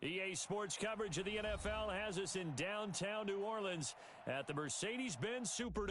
EA Sports coverage of the NFL has us in downtown New Orleans at the Mercedes-Benz Super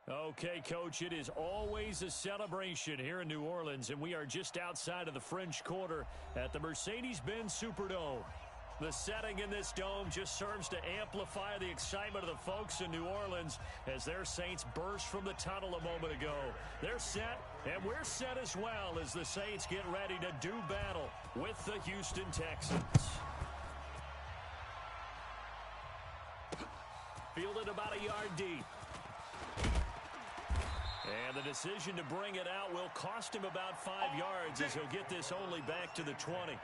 Okay, Coach, it is always a celebration here in New Orleans, and we are just outside of the French Quarter at the Mercedes-Benz Superdome. The setting in this dome just serves to amplify the excitement of the folks in New Orleans as their Saints burst from the tunnel a moment ago. They're set, and we're set as well as the Saints get ready to do battle with the Houston Texans. Fielded about a yard deep. And the decision to bring it out will cost him about 5 yards as he'll get this only back to the 20.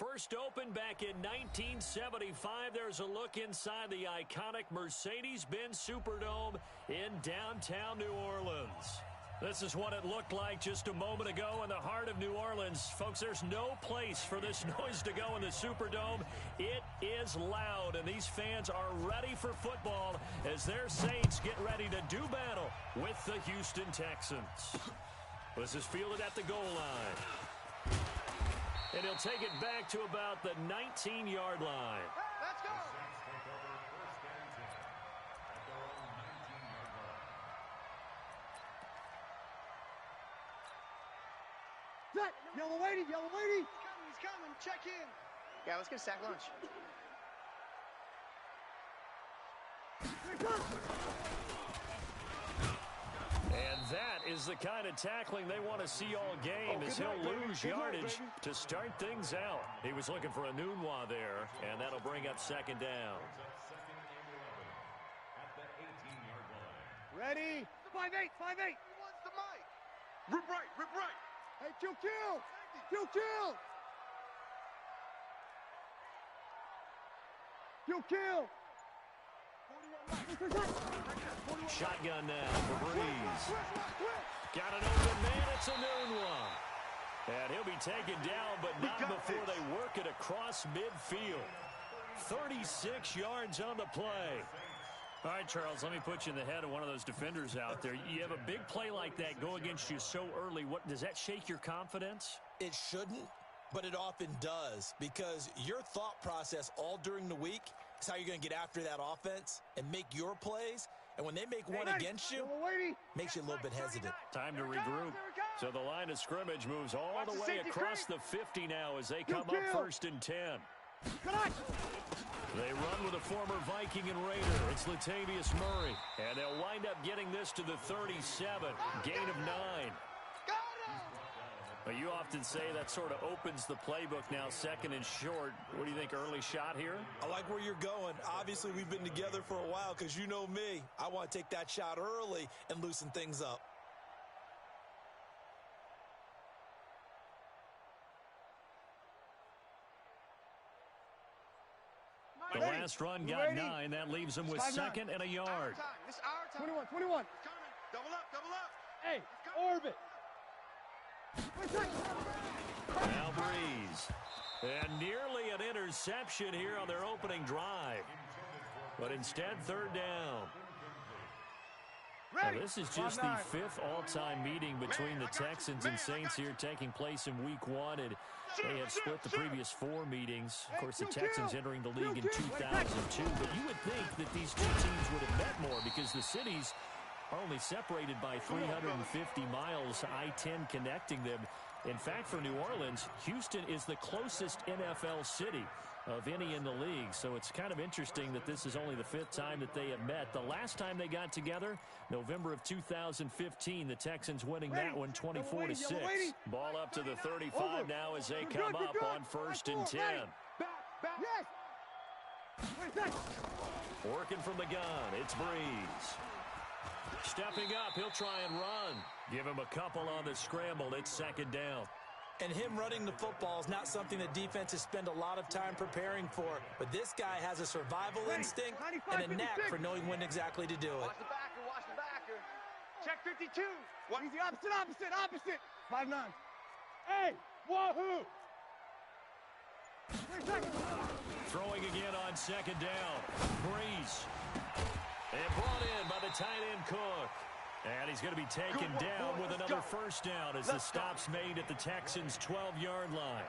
First opened back in 1975, there's a look inside the iconic Mercedes-Benz Superdome in downtown New Orleans. This is what it looked like just a moment ago in the heart of New Orleans. Folks, there's no place for this noise to go in the Superdome. It is loud, and these fans are ready for football as their Saints get ready to do battle with the Houston Texans. This is fielded at the goal line. And he'll take it back to about the 19-yard line. Let's go. Set. Yellow lady, yellow lady. He's coming. Check in. Yeah, let's get a sack lunch. And that is the kind of tackling they want to see all game as he'll lose yardage to start things out. He was looking for a Nunwa there, and that'll bring up second down. Ready? 5-8, 5-8. Who wants the mic? Rip right, rip right. Hey, kill, kill. Kill, kill. Kill, kill. Shotgun now for Breeze. Got an open man. It's a Nunwa. And he'll be taken down, but not before they work it across midfield. 36 yards on the play. All right, Charles, let me put you in the head of one of those defenders out there. You have a big play like that go against you so early. What does that shake your confidence? It shouldn't, but it often does, because your thought process all during the week is how you're going to get after that offense and make your plays. And when they make one against you, makes you a little bit hesitant. Time to regroup. So the line of scrimmage moves all the way across the 50 now as they come up 1st and 10. They run with a former Viking and Raider. It's Latavius Murray. And they'll wind up getting this to the 37. Gain of 9. But you often say that sort of opens the playbook now, 2nd and short. What do you think, early shot here? I like where you're going. Obviously, we've been together for a while because you know me. I want to take that shot early and loosen things up. The last run got 9. That leaves them with 2nd and a yard. This is our time. 21. Double up, double up. Hey, orbit. Now Breeze. And nearly an interception here on their opening drive. But instead, 3rd down. Now, this is just the 5th all-time meeting between the Texans and Saints here taking place in Week 1. And they have split the previous 4 meetings. Of course, the Texans entering the league in 2002. But you would think that these two teams would have met more because the cities are only separated by 350 miles, I-10 connecting them. In fact, for New Orleans, Houston is the closest NFL city of any in the league. So it's kind of interesting that this is only the 5th time that they have met. The last time they got together, November of 2015, the Texans winning that one 24-6. Ball up to the 35 now as they come up on 1st and 10. Working from the gun, it's Breeze. Stepping up, he'll try and run. Give him a couple on the scramble. It's 2nd down. And him running the football is not something that defenses spend a lot of time preparing for. But this guy has a survival instinct and a knack for knowing when exactly to do it. Watch the backer, watch the backer. Check 52. What? He's the opposite. 5-9. Hey, wahoo! Throwing again on 2nd down. Breeze. And brought in by the tight end Cook. And he's going to be taken down with another 1st down as the stop's made at the Texans' 12-yard line.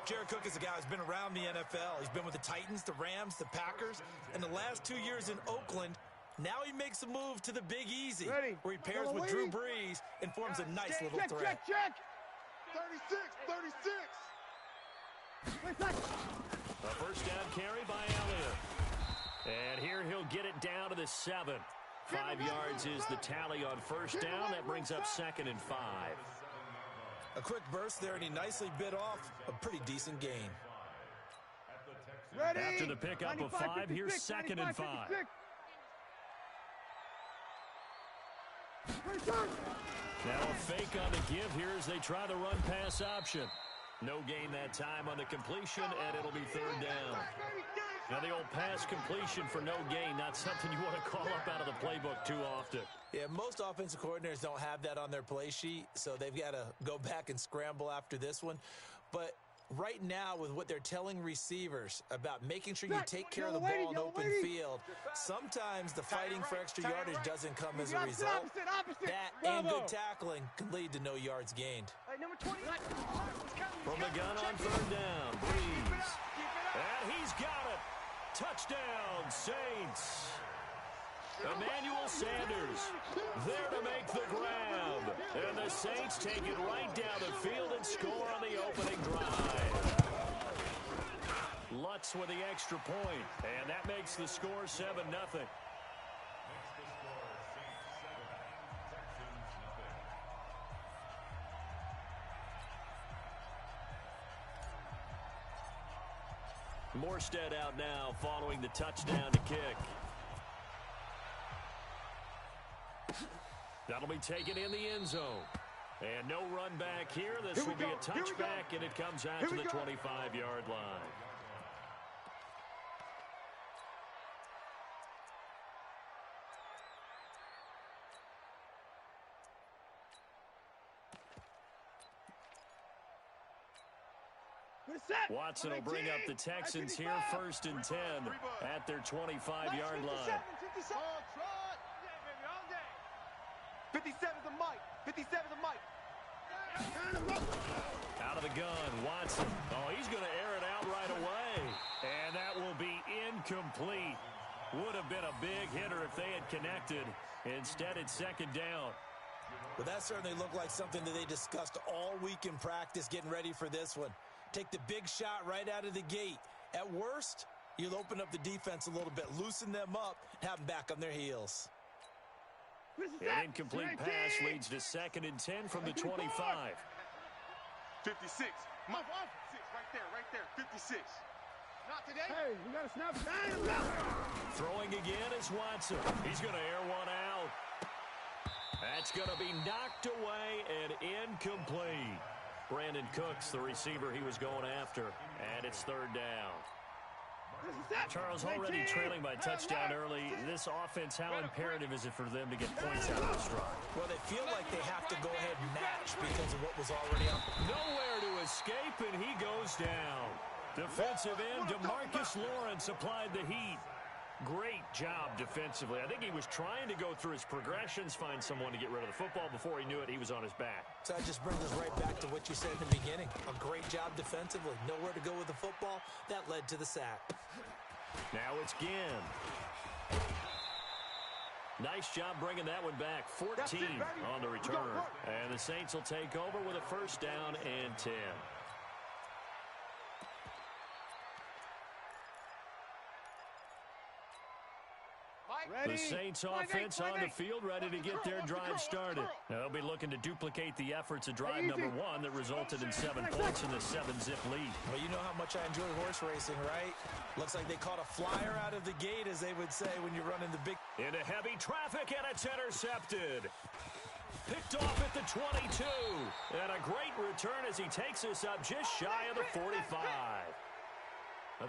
Jared Cook is a guy who's been around the NFL. He's been with the Titans, the Rams, the Packers. And the last 2 years in Oakland, now he makes a move to the Big Easy, where he pairs with Drew Brees and forms a nice little threat. Check. 36. A 1st down carry by Elliott. And here he'll get it down to the 7. 5 yards is the tally on 1st down. That brings up 2nd and 5. A quick burst there, and he nicely bit off a pretty decent gain. After the pickup of 5, here's 2nd and 5. Now a fake on the give here as they try the run-pass option. No gain that time on the completion, and it'll be third down. Now, the old pass completion for no gain, not something you want to call up out of the playbook too often. Yeah, most offensive coordinators don't have that on their play sheet, so they've got to go back and scramble after this one. But right now, with what they're telling receivers about making sure you take care of the ball in open field, sometimes the fighting for extra yardage doesn't come as a result. That and good tackling can lead to no yards gained. From the gun on third down, Breeze. And he's got it. Touchdown, Saints. Emmanuel Sanders there to make the grab. And the Saints take it right down the field and score on the opening drive. Lutz with the extra point, and that makes the score 7-0. Morstead out now following the touchdown to kick. That'll be taken in the end zone. And no run back here. This will be a touchback, and it comes out to the 25-yard line. Watson will bring up the Texans here, 1st and 10 at their 25-yard line. 57's the mic. 57's the mic. Out of the gun, Watson. Oh, he's going to air it out right away. And that will be incomplete. Would have been a big hitter if they had connected. Instead, it's 2nd down. Well, that certainly looked like something that they discussed all week in practice getting ready for this one. Take the big shot right out of the gate. At worst, you'll open up the defense a little bit, loosen them up, have them back on their heels. An incomplete pass leads to 2nd and 10 from the 25. 56. Right there. 56. Not today. Hey, we got a snap. Throwing again is Watson. He's going to air one out. That's going to be knocked away and incomplete. Brandon Cooks, the receiver he was going after, and it's 3rd down. Charles, already trailing by touchdown early. This offense, how imperative is it for them to get points out of this drive? Well, they feel like they have to go ahead and match because of what was already up. Nowhere to escape, and he goes down. Defensive end DeMarcus Lawrence applied the heat. Great job defensively. I think he was trying to go through his progressions, find someone to get rid of the football. Before he knew it, he was on his back. So that just brings us right back to what you said in the beginning. A great job defensively. Nowhere to go with the football. That led to the sack. Now it's Ginn. Nice job bringing that one back. 14 on the return. And the Saints will take over with a 1st down and 10. The Saints offense on the field, ready to get their drive started. Now, they'll be looking to duplicate the efforts of drive number 1 that resulted in 7 points in the 7-zip lead. Well, you know how much I enjoy horse racing, right? Looks like they caught a flyer out of the gate, as they would say when you're running the big... Into heavy traffic, and it's intercepted. Picked off at the 22. And a great return as he takes us up just shy of the 45.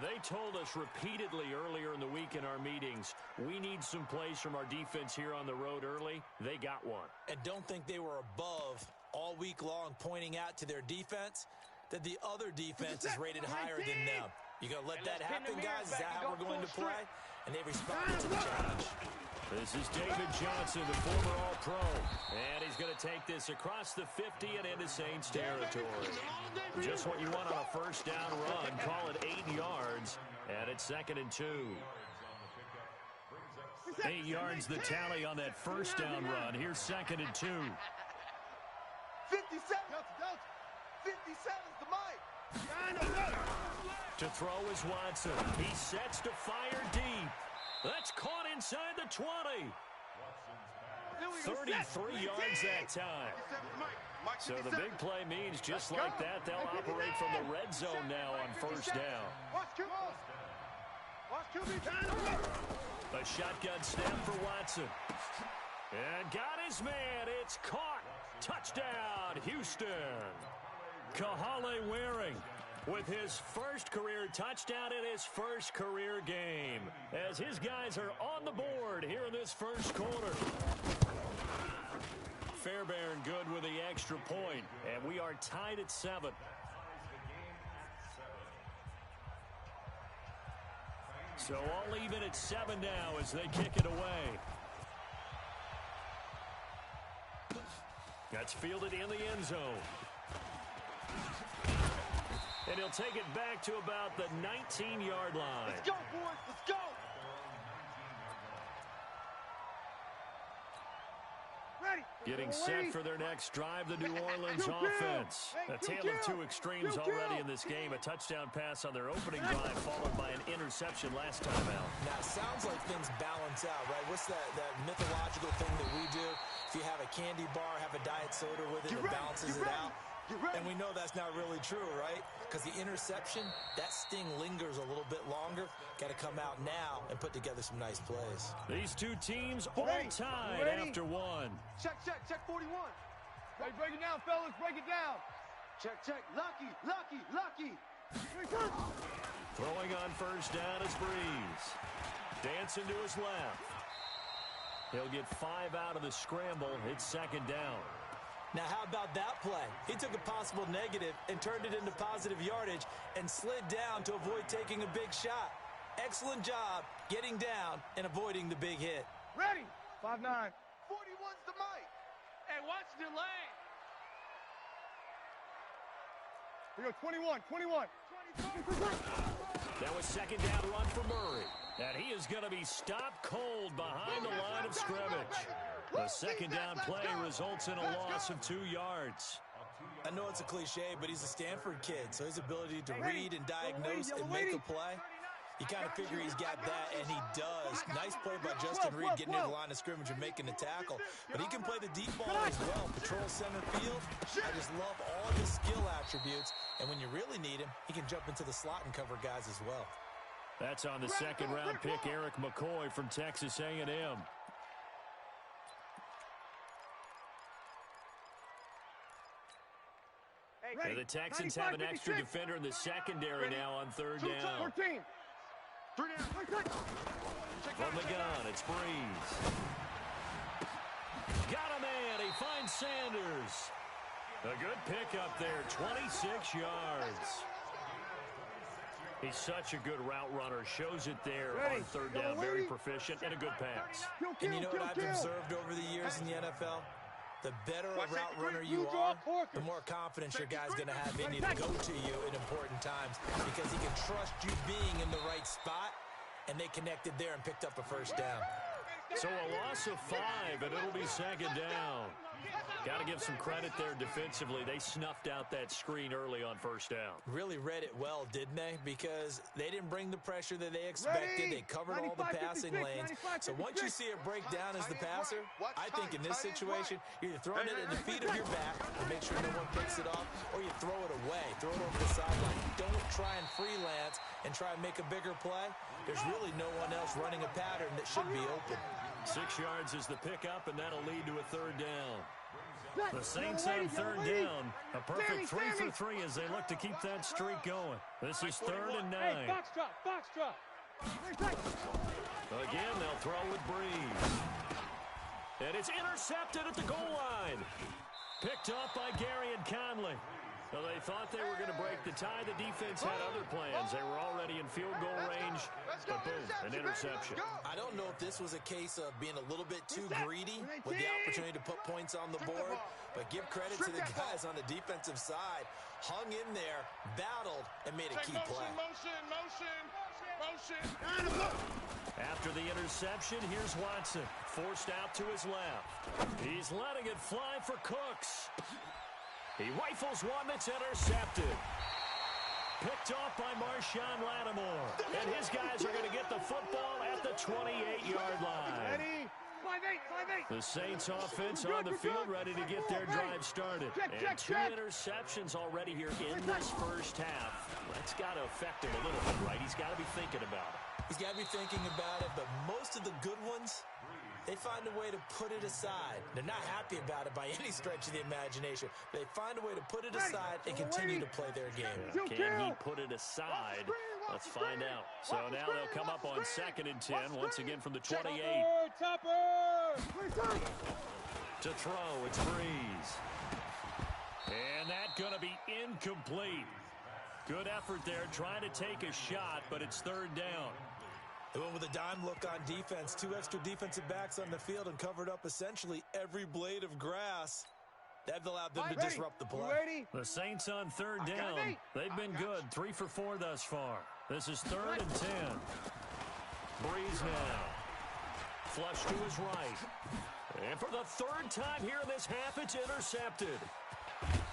They told us repeatedly earlier in the week in our meetings, we need some plays from our defense here on the road early. They got one. And don't think they were above all week long pointing out to their defense that the other defense is rated higher than them. You going to let that happen, guys? Is that how we're going to play? And they responded to the challenge. This is David Johnson, the former All-Pro. And he's going to take this across the 50 and into Saints territory. Just what you want on a 1st down run. Call it 8 yards. And it's 2nd and 2. 8 yards the tally on that 1st down run. Here's 2nd and 2. 57. 57's the mic. To throw is Watson. He sets to fire deep. That's caught inside the 20. 33 yards that time. So the big play means just like that, they'll operate from the red zone now on 1st down. A shotgun snap for Watson. And got his man. It's caught. Touchdown, Houston. Kahale Waring with his first career touchdown in his first career game, as his guys are on the board here in this first quarter. Fairbairn good with the extra point, and we are tied at 7. So all even at 7 now as they kick it away. That's fielded in the end zone. And he'll take it back to about the 19-yard line. Let's go, boys. Let's go. Ready. Getting set for their next drive, the New Orleans offense. A tale of two extremes already in this game. A touchdown pass on their opening drive, followed by an interception last time out. Now, it sounds like things balance out, right? What's that mythological thing that we do? If you have a candy bar, have a diet soda with it, it balances it out. And we know that's not really true, right? Because the interception, that sting lingers a little bit longer. Got to come out now and put together some nice plays. These two teams all tied after one. Check 41. Ready, break it down, fellas. Break it down. Check. Lucky. Throwing on first down is Breeze. Dancing to his left. He'll get 5 out of the scramble. It's second down. Now, how about that play? He took a possible negative and turned it into positive yardage and slid down to avoid taking a big shot. Excellent job getting down and avoiding the big hit. Ready. 5-9. 41's the mic. Hey, watch the lane. We go 21. That was second down run for Murray. And he is going to be stopped cold behind the line of scrimmage. The second down play results in a loss of 2 yards. I know it's a cliche, but he's a Stanford kid, so his ability to read and diagnose and make a play, you kind of figure he's got that, and he does. Nice play by Justin Reed getting near the line of scrimmage and making the tackle. But he can play the deep ball as well. Patrol center field. I just love all of his skill attributes. And when you really need him, he can jump into the slot and cover guys as well. That's on the second-round pick, Eric McCoy from Texas A&M. And the Texans have an extra defender in the secondary now on third down. 14. 3 down. From the gun, it's Breeze. Got a man. He finds Sanders. A good pickup there, 26 yards. He's such a good route runner. Shows it there on third down. Very proficient and a good pass. And you know what I've observed over the years in the NFL? The better a route runner you are, the more confidence your guy's going to have in you to go to you in important times, because he can trust you being in the right spot, and they connected there and picked up a first down. So a loss of 5, and it'll be second down. Got to give some credit there defensively. They snuffed out that screen early on first down. Really read it well, didn't they? Because they didn't bring the pressure that they expected. They covered all the passing lanes. So once you see it break down as the passer, I think in this situation, you're either throwing it at the feet of your back to make sure no one picks it off, or you throw it away, throw it over the sideline. Don't try and freelance and try and make a bigger play. There's really no one else running a pattern that should be open. 6 yards is the pickup, and that'll lead to a third down. The Saints on third down. A perfect 3 for 3 as they look to keep that streak going. This is 3rd and 9. Hey, box drop. Again, they'll throw with Breeze. And it's intercepted at the goal line. Picked up by Gary and Conley. Well, they thought they were going to break the tie. The defense had other plans. They were already in field goal range, but boom, an interception. I don't know if this was a case of being a little bit too greedy with the opportunity to put points on the board, but give credit to the guys on the defensive side. Hung in there, battled, and made a key play. Motion. After the interception, here's Watson. Forced out to his left. He's letting it fly for Cooks. He rifles one that's intercepted. Picked off by Marshawn Lattimore. And his guys are going to get the football at the 28-yard line. 5-8. The Saints offense on the field ready to get their drive started. And 2 interceptions already here in this first half. That's got to affect him a little bit, right? He's got to be thinking about it. He's got to be thinking about it, but most of the good ones They find a way to put it aside. They're not happy about it by any stretch of the imagination. They find a way to put it aside and continue to play their game. Can he put it aside? Let's find out. So now they'll come up on 2nd and 10, once again from the 28. To throw, it's Breeze. And that's going to be incomplete. Good effort there, trying to take a shot, but it's 3rd down. They went with a dime look on defense. 2 extra defensive backs on the field and covered up essentially every blade of grass. That allowed them to disrupt the play. The Saints on 3rd down. They've been good. 3 for 4 thus far. This is 3rd and 10. Breeze now. Flush to his right. And for the 3rd time here in this half, it's intercepted.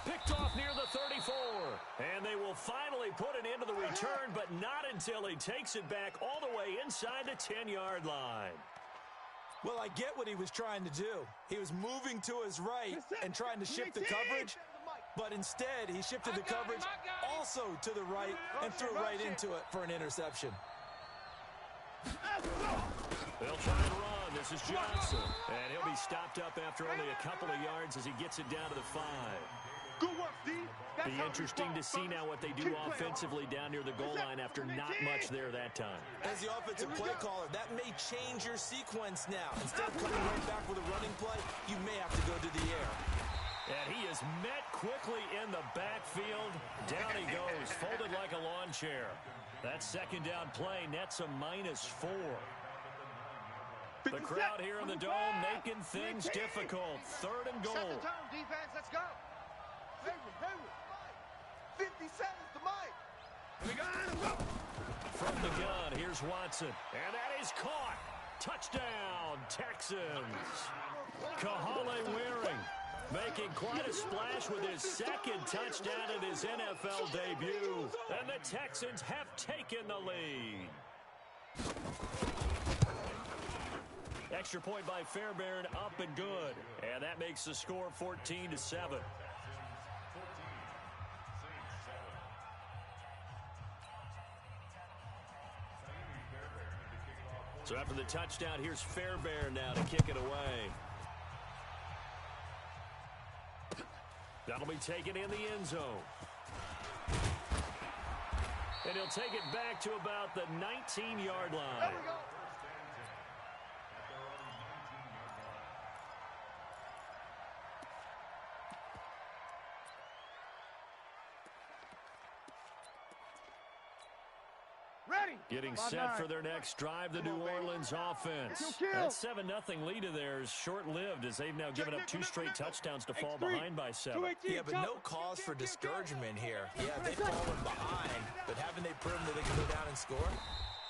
Picked off near the 34. And they will finally put an end to the return, but not until he takes it back all the way inside the 10-yard line. Well, I get what he was trying to do. He was moving to his right and trying to shift the coverage, but instead he shifted the coverage also to the right and threw right into it for an interception. They'll try and run. This is Johnson. And he'll be stopped up after only a couple of yards as he gets it down to the 5. Good work, Steve. Be interesting to see now what they do offensively down near the goal line after not much there that time. As the offensive play caller, that may change your sequence now. Instead of coming right back with a running play, you may have to go to the air. And he is met quickly in the backfield. Down he goes, folded like a lawn chair. That 2nd down play nets a -4. The crowd here in the dome making things difficult. 3rd and goal. Set the tone, defense. Let's go. 50 seconds to Mike. From the gun, here's Watson. And that is caught. Touchdown, Texans. Kahale Waring making quite a splash with his 2nd touchdown in his NFL debut. And the Texans have taken the lead. Extra point by Fairbairn, up and good. And that makes the score 14-7. So after the touchdown, here's Fairbairn now to kick it away. That'll be taken in the end zone. And he'll take it back to about the 19-yard line. There we go. Getting set for their next drive, the New Orleans offense. That 7-0 lead of theirs short-lived as they've now given up 2 straight touchdowns to fall behind by 7. Yeah, but no cause for discouragement here. Yeah, they've fallen behind, but haven't they proven that they can go down and score?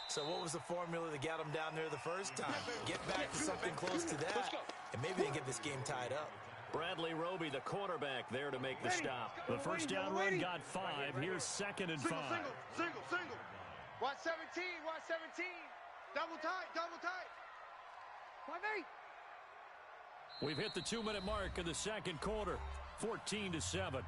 So what was the formula that got them down there the first time? Get back to something close to that, and maybe they can get this game tied up. Bradley Roby, the quarterback, there to make the stop. The first down run got 5. Here's 2nd and 5. Single. Watch 17. Double tight. 5-8. We've hit the 2-minute mark of the 2nd quarter, 14-7.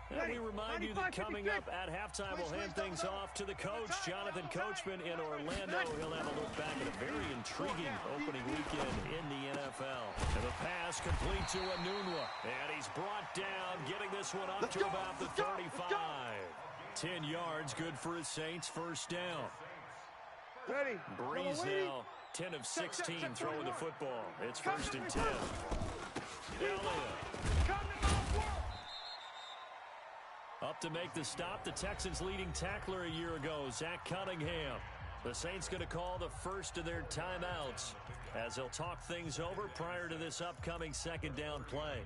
And we remind you that coming up at halftime, we'll hand things off to the coach, Jonathan Coachman in Orlando. He'll have a look back at a very intriguing opening weekend in the NFL. And the pass complete to Anunwa. And he's brought down, getting this one up to about the 35. 10 yards, good for his Saints, first down. Breeze now, 10 of 16 throwing the football. It's 1st and 10. Elliott. Up to make the stop, the Texans' leading tackler a year ago, Zach Cunningham. The Saints going to call the first of their timeouts as they'll talk things over prior to this upcoming 2nd down play.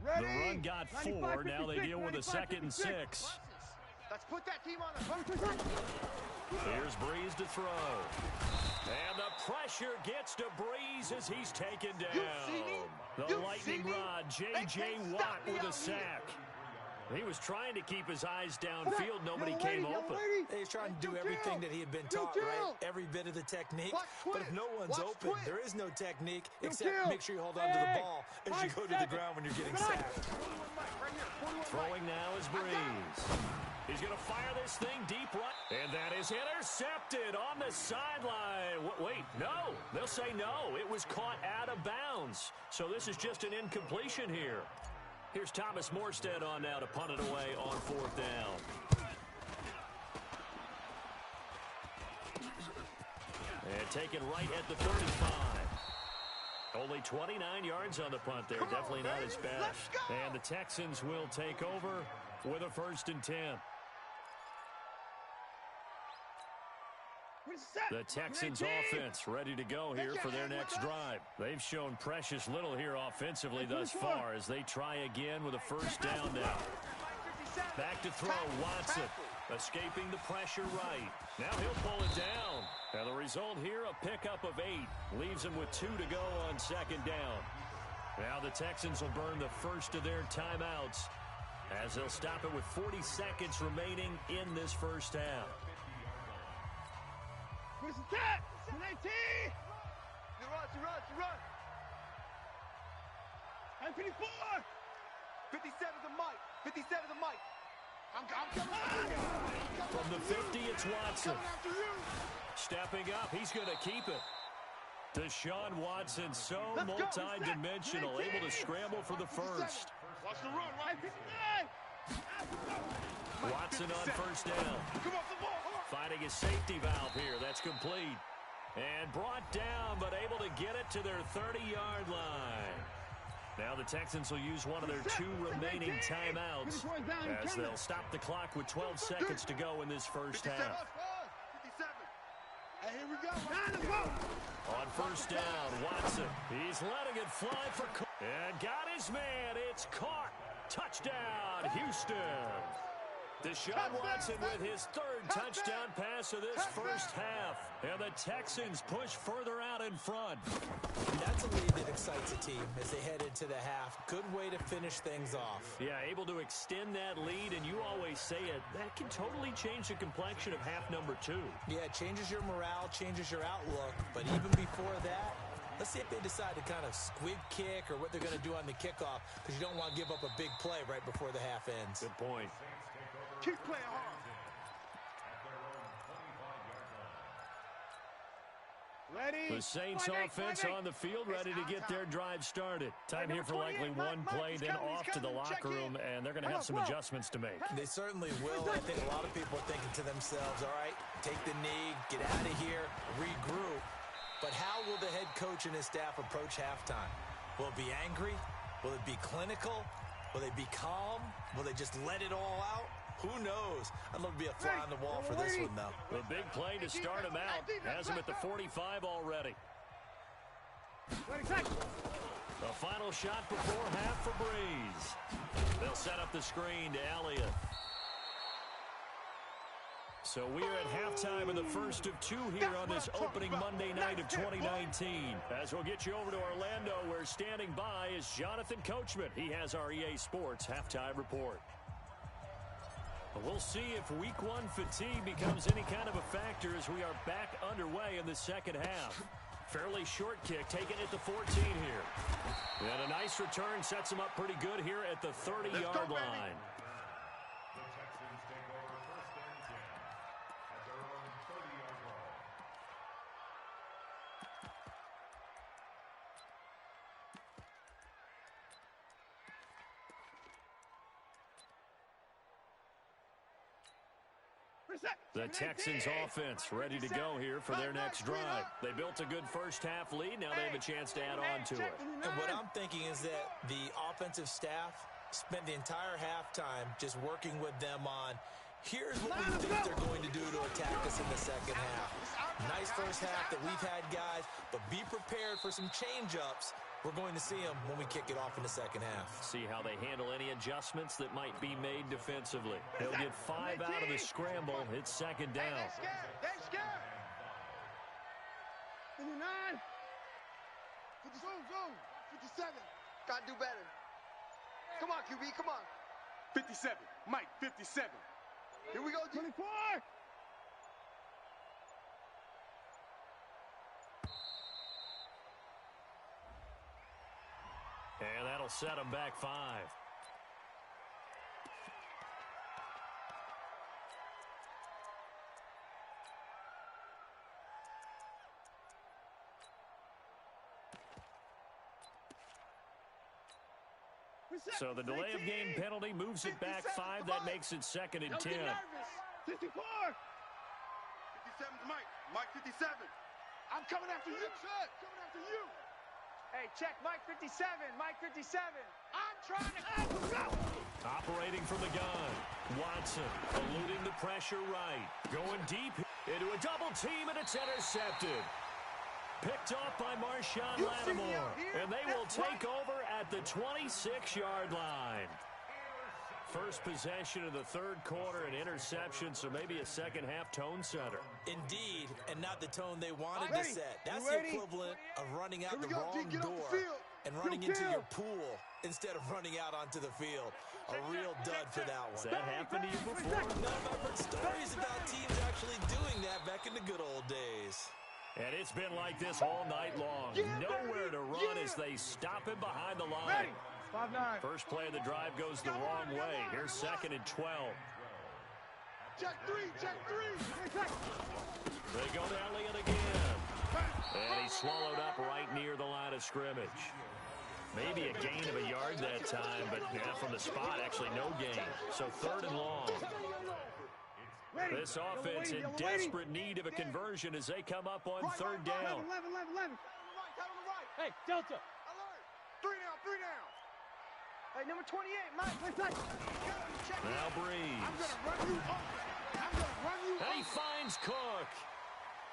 The run got 4. Now they deal with a 2nd and 6. Let's put that team on the Here's Breeze to throw. And the pressure gets to Breeze as he's taken down. The lightning rod, J.J. Watt with a sack. He was trying to keep his eyes downfield. Nobody came open. He's trying to do everything that he had been taught, right? Every bit of the technique. But if no one's open, there is no technique except make sure you hold on to the ball as you go to the ground when you're getting sacked. Throwing now is Breeze. He's going to fire this thing deep right. And that is intercepted on the sideline. Wait, no. They'll say no. It was caught out of bounds. So this is just an incompletion here. Here's Thomas Morstead on now to punt it away on 4th down. And taken right at the 35. Only 29 yards on the punt there. Definitely not his best. And the Texans will take over with a 1st and 10. The Texans offense ready to go here for their next drive. They've shown precious little here offensively thus far as they try again with a 1st down now. Back to throw, Watson. Escaping the pressure right. Now he'll pull it down. And the result here, a pickup of 8. Leaves him with 2 to go on 2nd down. Now the Texans will burn the first of their timeouts as they'll stop it with 40 seconds remaining in this 1st half. Where's the cat? 19! You run. I'm 54! 57 the mic. 57 the mic. I'm coming. From the 50, it's Watson. Coming after you. Stepping up, he's going to keep it. Deshaun Watson, so multi-dimensional, able to scramble for the 1st. Watch the run, right? Watson on 1st down. Come off the ball. Finding his safety valve here. That's complete. And brought down, but able to get it to their 30-yard line. Now the Texans will use one of their 2 remaining timeouts as they'll stop the clock with 12 seconds to go in this 1st half. 57. Hey, here we go. On 1st down, Watson. He's letting it fly for and got his man. It's caught. Touchdown, Houston. Deshaun Watson with his 3rd touchdown pass of this 1st half. And the Texans push further out in front. That's a lead that excites a team as they head into the half. Good way to finish things off. Yeah, able to extend that lead, and you always say it, that can totally change the complexion of half number 2. Yeah, it changes your morale, changes your outlook. But even before that, let's see if they decide to kind of squib kick or what they're going to do on the kickoff, because you don't want to give up a big play right before the half ends. Good point. Keep playing hard. Ready? The Saints offense on the field, ready to get their drive started. Time here for likely one play, then off to the locker room, and they're going to have some adjustments to make. They certainly will. I think a lot of people are thinking to themselves, all right, take the knee, get out of here, regroup. But how will the head coach and his staff approach halftime? Will it be angry? Will it be clinical? Will they be calm? Will they just let it all out? Who knows? I'd love to be a fly on the wall for this one, though. The big play to start him out. Has him at the 45 already. The final shot before half for Breeze. They'll set up the screen to Elliott. So we are at halftime in the first of 2 here on this opening Monday night of 2019. As we'll get you over to Orlando, where standing by is Jonathan Coachman. He has our EA Sports halftime report. We'll see if week 1 fatigue becomes any kind of a factor as we are back underway in the 2nd half. Fairly short kick, taken at the 14 here. And a nice return sets him up pretty good here at the 30-yard line. The Texans offense ready to go here for their next drive. They built a good first half lead. Now they have a chance to add on to it. And what I'm thinking is that the offensive staff spent the entire halftime just working with them on, here's what we think they're going to do to attack us in the 2nd half. Nice first half that we've had, guys, but be prepared for some change-ups. We're going to see them when we kick it off in the 2nd half. See how they handle any adjustments that might be made defensively. They'll get 5 out of the scramble. It's 2nd down. They're scared. 59. 57. Gotta do better. Come on, QB, come on. 57. Mike, 57. Here we go, 24. And that'll set them back 5. So the delay of game penalty moves it back 5. That makes it 2nd and 10. 64. 57's Mike. Mike 57. I'm coming after you. Coming after you. Hey, check Mike 57. Mike 57. I'm trying to go. Operating from the gun. Watson eluding the pressure right. Going deep into a double team, and it's intercepted. Picked off by Marshawn Lattimore. And they will take over at the 26-yard line. First possession of the 3rd quarter, an interception, so maybe a second-half tone setter. Indeed, and not the tone they wanted to set. That's the equivalent of running out the wrong door and running into your pool instead of running out onto the field. A real dud for that one. Has that happened to you before? No, I've heard stories about teams actually doing that back in the good old days. And it's been like this all night long. Nowhere to run as they stop him behind the line. 5-9. First play of the drive goes the wrong way. Here's 2nd and 12. Check 3. Check 3. They go to Elliott again. And he's swallowed up right near the line of scrimmage. Maybe a gain of a yard that time, but from the spot, actually no gain. So 3rd and long. This offense in desperate need of a conversion as they come up on 3rd down. 11. Hey, Delta. Alert. 3 down. Hey, number 28, Mike. Now Breeze. I'm going to run you over. And he finds Cook.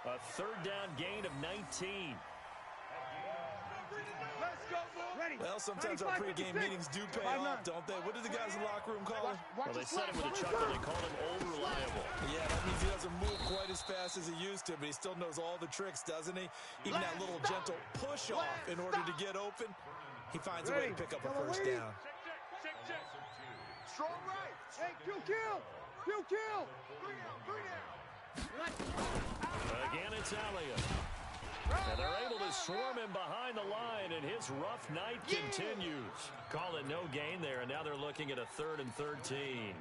A 3rd down gain of 19. Let's go, boy. Well, sometimes our pregame meetings do pay off, don't they? What do the guys in the locker room call him? Well, they said it with a chuckle. They called him old-reliable. Yeah, that means he doesn't move quite as fast as he used to, but he still knows all the tricks, doesn't he? Even that little gentle push-off in order to get open. He finds a way to pick up a first down. Strong right. Hey, kill. 3 down. Again, it's Elliott. And they're able to swarm him behind the line, and his rough night continues. Call it no gain there, and now they're looking at a 3rd and 13.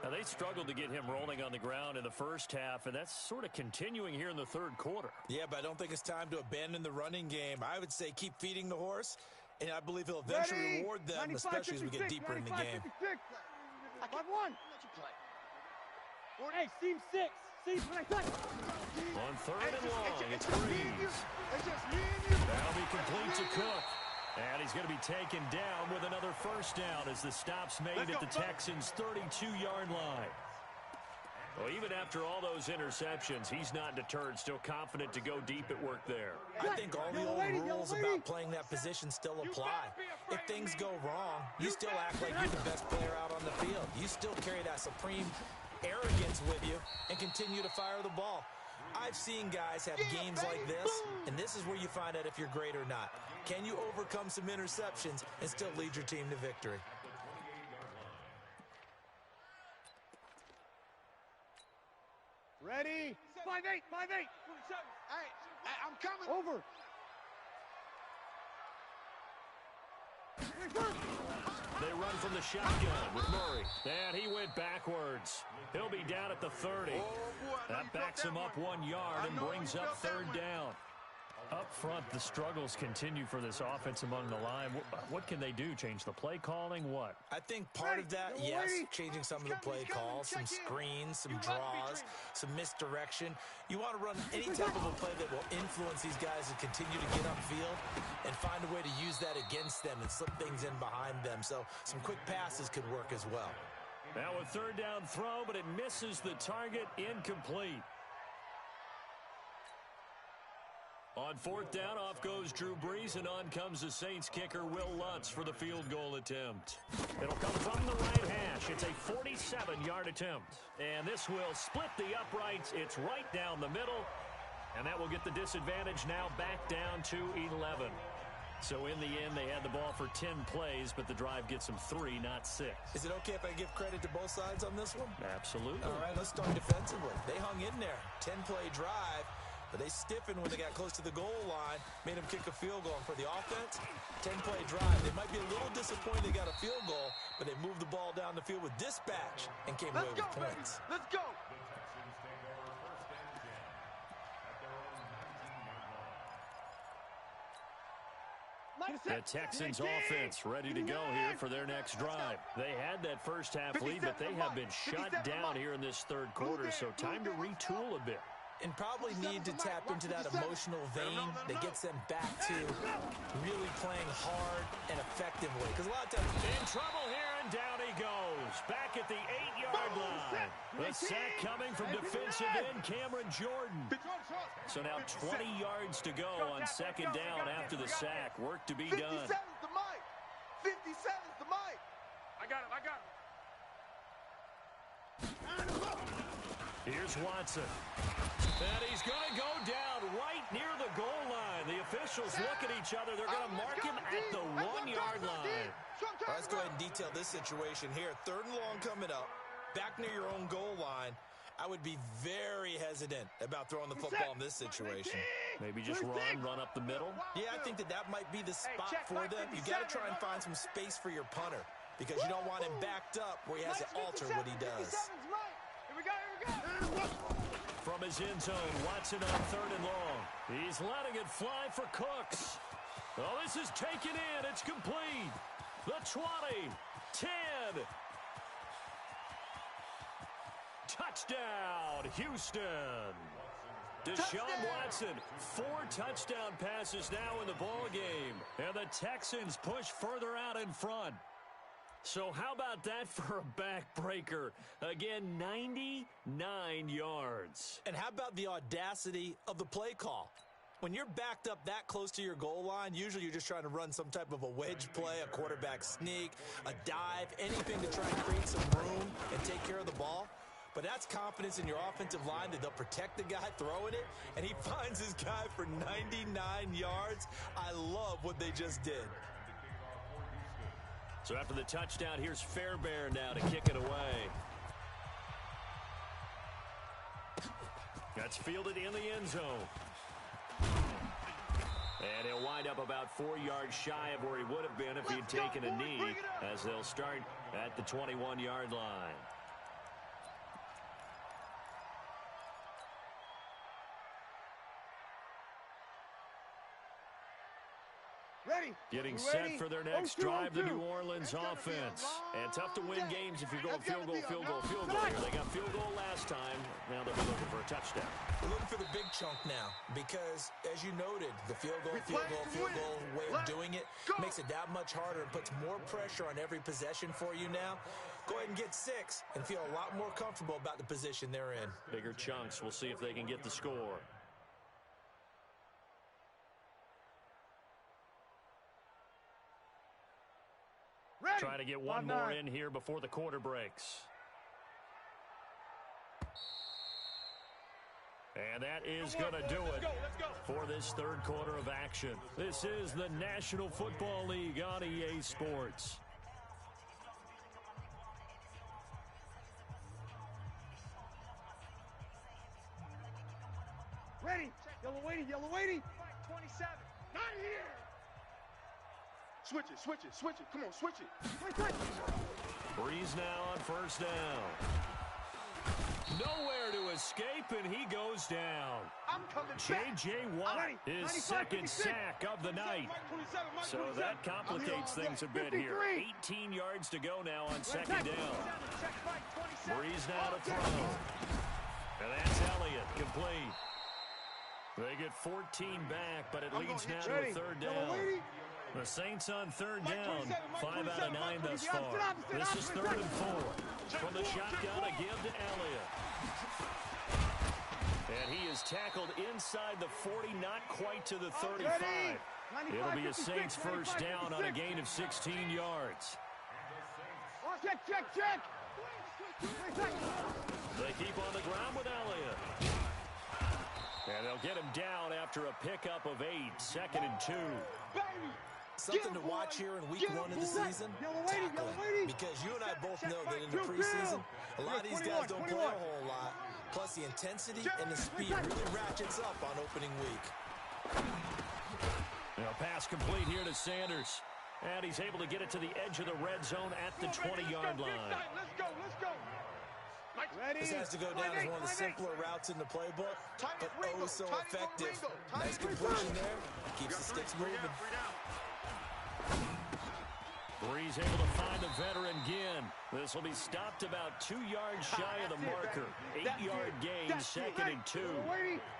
Now, they struggled to get him rolling on the ground in the first half, and that's sort of continuing here in the 3rd quarter. Yeah, but I don't think it's time to abandon the running game. I would say keep feeding the horse, and I believe he'll eventually reward them, especially as we get deeper in the game. 5-1. Hey, seam 6. On 3rd and long, it's Breeze. That'll be complete to Cook. And he's going to be taken down with another first down as the stop's made at the Texans' 32-yard line. Well, even after all those interceptions, he's not deterred, still confident to go deep at work there. I think all the old rules about playing that position still apply. If things go wrong, you still act like you're the best player out on the field. You still carry that supreme arrogance with you and continue to fire the ball. I've seen guys have games like this, and this is where you find out if you're great or not. Can you overcome some interceptions and still lead your team to victory? Ready? 5-8. 27. Hey, I'm coming. Over. They run from the shotgun with Murray. And he went backwards. He'll be down at the 30. That backs him up 1 yard and brings up 3rd down. Up front, the struggles continue for this offense among the line. What can they do? Change the play calling? What? I think part of that, yes, changing some of the play calls, some screens, some draws, some misdirection. You want to run any type of a play that will influence these guys to continue to get upfield and find a way to use that against them and slip things in behind them. So some quick passes could work as well. Now a 3rd down throw, but it misses the target, incomplete. On 4th down, off goes Drew Brees, and on comes the Saints kicker, Will Lutz, for the field goal attempt. It'll come from the right hash. It's a 47-yard attempt. And this will split the uprights. It's right down the middle. And that will get the disadvantage now back down to 11. So in the end, they had the ball for 10 plays, but the drive gets them 3, not 6. Is it okay if I give credit to both sides on this one? Absolutely. All right, let's start defensively. They hung in there. 10-play drive. But they stiffened when they got close to the goal line, made them kick a field goal. And for the offense, 10-play drive. They might be a little disappointed they got a field goal, but they moved the ball down the field with dispatch and came away with points. Let's go. The Texans offense ready to go here for their next drive. They had that first half lead, but they have been shut down here in this third quarter, so time to retool a bit. And probably need to tap into that emotional vein that gets them back to really playing hard and effectively. Because a lot of times... In trouble here, and down he goes. Back at the 8-yard line. The sack coming from defensive end Cameron Jordan. So now 20 yards to go on second down after the sack. Work to be done. 57's the mic. 57's the mic. I got him. Here's Watson. And he's going to go down right near the goal line. The officials look at each other. They're going to mark him at the 1-yard line. Let's go ahead and detail this situation here. 3rd and long coming up. Back near your own goal line. I would be very hesitant about throwing the football in this situation. Maybe just run up the middle. Yeah, I think that might be the spot for them. You got to try and find some space for your punter because you don't want him backed up where he has to alter what he does. Here we go. From his end zone, Watson on 3rd and long. He's letting it fly for Cooks. Oh, this is taken in. It's complete. The 20, 10. Touchdown, Houston. Deshaun Watson, 4 touchdown passes now in the ball game. And the Texans push further out in front. So how about that for a backbreaker? Again, 99 yards. And how about the audacity of the play call? When you're backed up that close to your goal line, usually you're just trying to run some type of a wedge play, a quarterback sneak, a dive, anything to try and create some room and take care of the ball. But that's confidence in your offensive line that they'll protect the guy throwing it, and he finds his guy for 99 yards. I love what they just did. So after the touchdown, here's Fairbairn now to kick it away. That's fielded in the end zone. And he'll wind up about 4 yards shy of where he would have been if he had taken a knee, as they'll start at the 21-yard line. Getting set for their next drive, the New Orleans offense. And tough to win games if you're going field goal, field goal, field goal here. They got field goal last time. Now they'll be looking for a touchdown. We're looking for the big chunk now because, as you noted, the field goal way of doing it makes it that much harder and puts more pressure on every possession for you now. Go ahead and get 6 and feel a lot more comfortable about the position they're in. Bigger chunks. We'll see if they can get the score. Try to get one more in here before the quarter breaks. And that is going to do it for this third quarter of action. This is the National Football League on EA Sports. Ready. Yellow waiting, yellow waiting. 27. Not here. Switch it. Come on, switch it. Breeze now on first down. Nowhere to escape, and he goes down. I'm coming J.J. Watt, his second sack of the night. So that complicates things a bit here. 18 yards to go now on second down. Breeze now to throw. And that's Elliott, complete. They get 14 back, but it leads now to a third down. The Saints on third down, 5 out of 9 thus far. This is 3rd and 4. From the shotgun, a give to Elliott. And he is tackled inside the 40, not quite to the 35. It'll be a Saints first down on a gain of 16 yards. Check. They keep on the ground with Elliott. And they'll get him down after a pickup of 8, 2nd and 2. Something to watch here in week 1 of the season, tackling. Because you and I both know that in the preseason, a lot of these guys don't play a whole lot. Plus the intensity and the speed really ratchets up on opening week. Now pass complete here to Sanders. And he's able to get it to the edge of the red zone at the 20-yard line. Let's go. This has to go down as one of the simpler routes in the playbook, but oh so effective. Nice completion there. Keeps the sticks moving. Breeze able to find the veteran again. This will be stopped about 2 yards shy of the marker. 8-yard gain, 2nd and 2.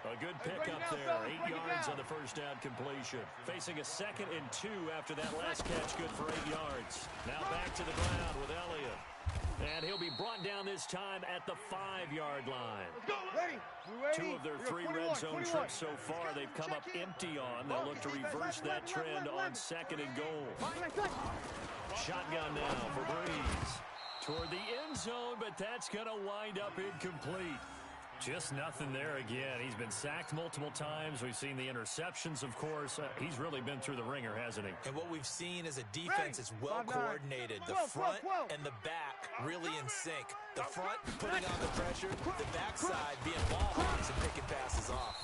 A good pickup there. 8 yards on the first down completion. Facing a 2nd and 2 after that last catch, good for 8 yards. Now back to the ground with Elliott. And he'll be brought down this time at the 5-yard line. 2 of their 3 red zone trips so far they've come up empty on. They'll look to reverse that trend on 2nd and goal. Shotgun now for Breeze. Toward the end zone, but that's going to wind up incomplete. Just nothing there again. He's been sacked multiple times. We've seen the interceptions, of course. He's really been through the ringer, hasn't he? And what we've seen is a defense that's well coordinated. The front and the back really in sync. The front putting on the pressure, the backside being ball hawks and picking passes off.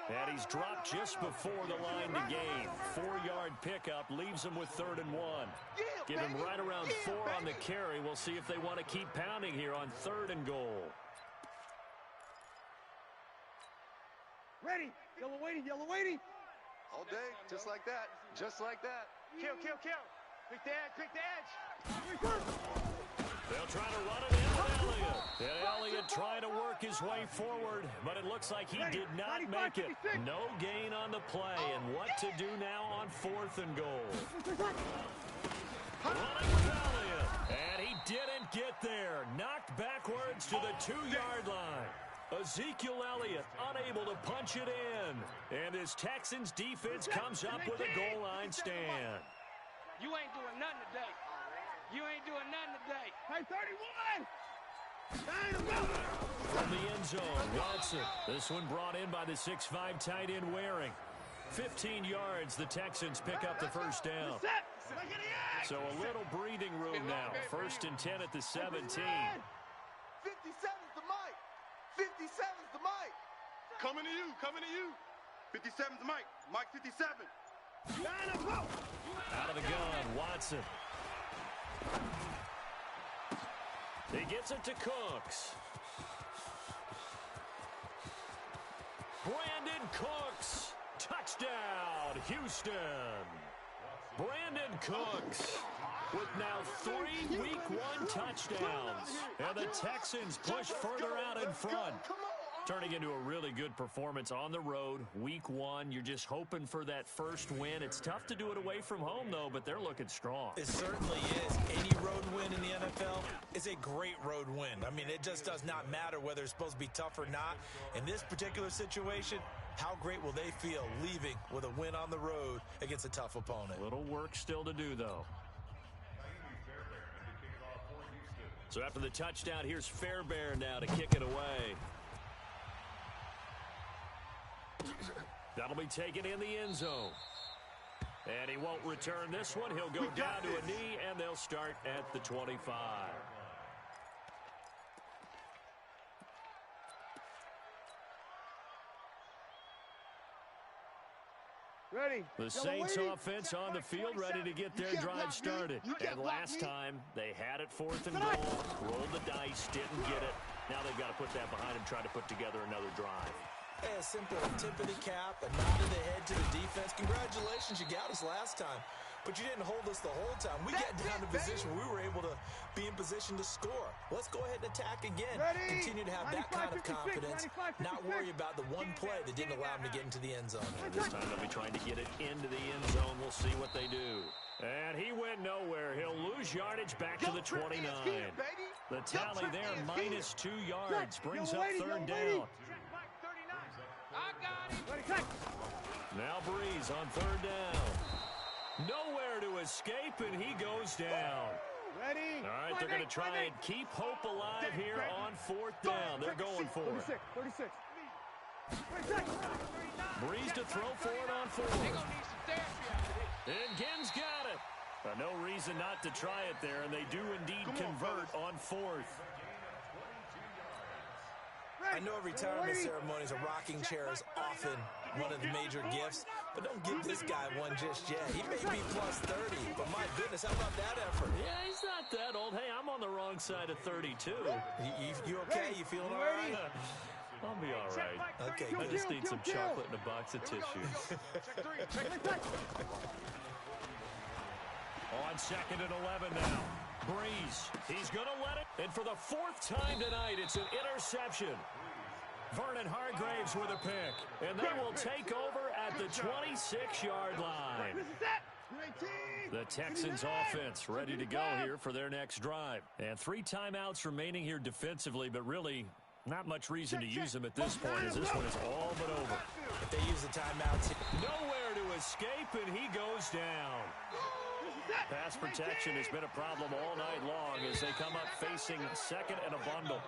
And he's dropped just before the line to gain. 4-yard pickup leaves him with 3rd and 1. Give him right around 4 on the carry. We'll see if they want to keep pounding here on 3rd and goal. Ready. Yellow waiting. All day, just like that. Just like that. Kill. Pick the edge. They'll try to run it in with Elliott. And Elliott trying to work his way forward, but it looks like he did not make it. No gain on the play, and what to do now on 4th and goal. Running with Elliott, and he didn't get there. Knocked backwards to the 2-yard line. Ezekiel Elliott unable to punch it in. And his Texans defense comes up with a goal line stand. You ain't doing nothing today. Hey, 31! From the end zone, Watson. This one brought in by the 6'5" tight end Waring. 15 yards, the Texans pick up the first down. So a little breathing room now. 1st and 10 at the 17. 57's the mic. 57's the mic. Coming to you. 57's the mic. Mike 57. Out of the gun, Watson. He gets it to Cooks. Brandon Cooks. Touchdown, Houston. Brandon Cooks with now 3 Week 1 touchdowns. And the Texans push further out in front. Turning into a really good performance on the road. Week 1, you're just hoping for that first win. It's tough to do it away from home, though, but they're looking strong. It certainly is. Any road win in the NFL is a great road win. I mean, it just does not matter whether it's supposed to be tough or not. In this particular situation, how great will they feel leaving with a win on the road against a tough opponent? Little work still to do, though. So after the touchdown, here's Fairbairn now to kick it away. That'll be taken in the end zone. And he won't return this one. He'll go down to a knee, and they'll start at the 25. Ready. The Saints offense on the field, ready to get their drive started. And last time, they had it 4th and goal, rolled the dice, didn't get it. Now they've got to put that behind them, try to put together another drive. A simple tip of the cap, a nod of the head to the defense. Congratulations, you got us last time, but you didn't hold us the whole time. We got down to position where we were able to be in position to score. Let's go ahead and attack again. Continue to have that kind of confidence, not worry about the one play that didn't allow them to get into the end zone. And this time they'll be trying to get it into the end zone. We'll see what they do. And he went nowhere. He'll lose yardage back to the 29. The tally there, minus 2 yards, brings up 3rd down. I got him. Now Breeze on 3rd down. Nowhere to escape, and he goes down. Ready. All right, they're going to try and keep hope alive here on 4th down. They're going for it. 36. Breeze to throw for it on 4th. And Ginn's got it. No reason not to try it there, and they do indeed convert on 4th. I know retirement ceremonies, a rocking chair is often one of the major gifts, but don't give this guy one just yet. He may be plus 30, but my goodness, how about that effort? Yeah, he's not that old. Hey, I'm on the wrong side of 32. You okay? You feeling all right? I'll be all right. Okay, I just need some chocolate and a box of tissues. On 2nd and 11 now. Breeze. He's going to let it. And for the 4th time tonight, it's an interception. Vernon Hargraves with a pick. And they will take over at the 26-yard line. The Texans offense ready to go here for their next drive. And 3 timeouts remaining here defensively, but really not much reason to use them at this point as this one is all but over. If they use the timeouts. Nowhere to escape, and he goes down. Pass protection has been a problem all night long as they come up facing 2nd and a bundle.